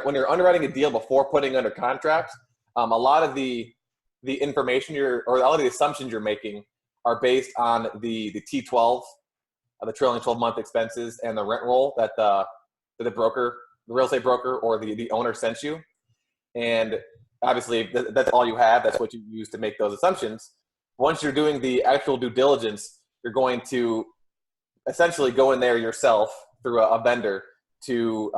when you're underwriting a deal before putting under contract, a lot of the information or a lot of the assumptions you're making are based on the T12, the trailing 12-month expenses, and the rent roll that the broker, the real estate broker, or the owner sent you. And obviously, that's all you have. That's what you use to make those assumptions. Once you're doing the actual due diligence, you're going to essentially go in there yourself through a vendor to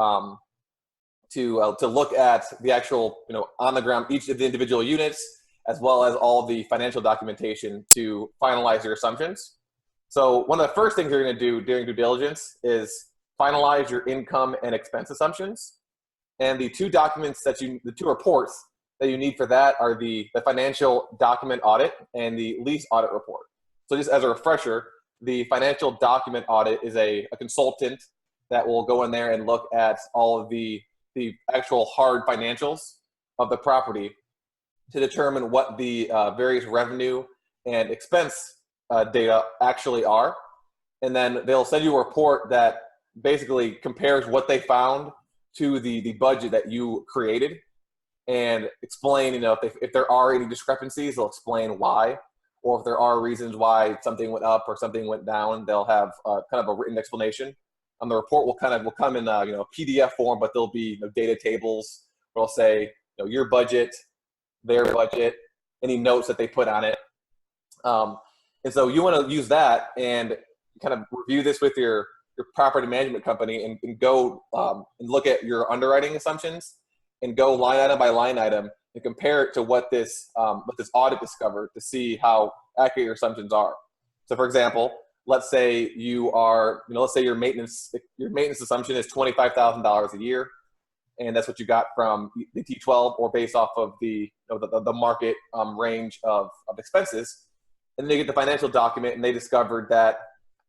look at the actual, on the ground, each of the individual units, as well as all the financial documentation to finalize your assumptions. So one of the first things you're going to do during due diligence is finalize your income and expense assumptions. And the two documents the two reports that you need for that are the financial document audit and the lease audit report. So just as a refresher, the financial document audit is a consultant that will go in there and look at all of the actual hard financials of the property to determine what the various revenue and expense data actually are. And then they'll send you a report that basically compares what they found to the budget that you created, and explain, if there are any discrepancies, they'll explain why. Or if there are reasons why something went up or something went down, they'll have kind of a written explanation. The report will come in a PDF form, but there'll be data tables where it'll say your budget, their budget, any notes that they put on it. And so you want to use that and kind of review this with your property management company and go and look at your underwriting assumptions and go line item by line item and compare it to what this audit discovered to see how accurate your assumptions are. So for example, let's say your maintenance assumption is $25,000 a year, and that's what you got from the T12 or based off of the market range of expenses. And then they get the financial document and they discovered that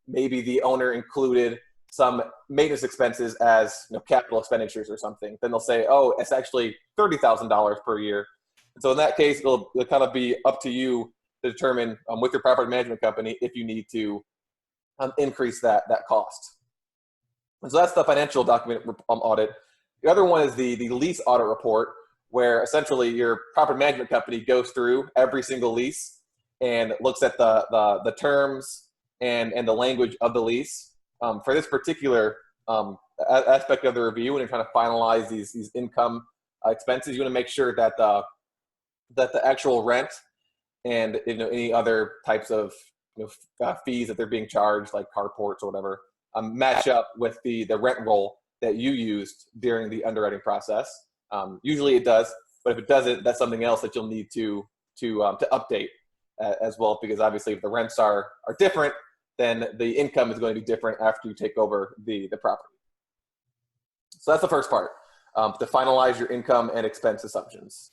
maybe the owner included some maintenance expenses as capital expenditures or something. Then they'll say, oh, it's actually $30,000 per year. And so in that case, it'll kind of be up to you to determine with your property management company if you need to increase that cost. And so that's the financial document audit. The other one is the lease audit report, where essentially your property management company goes through every single lease and looks at the terms and the language of the lease. For this particular aspect of the review, when you're trying to finalize these income expenses, you want to make sure that the actual rent and any other types of fees that they're being charged, like carports or whatever, match up with the rent roll that you used during the underwriting process. Usually it does, but if it doesn't, that's something else that you'll need to update as well, because obviously if the rents are different, then the income is going to be different after you take over the property. So that's the first part, to finalize your income and expense assumptions.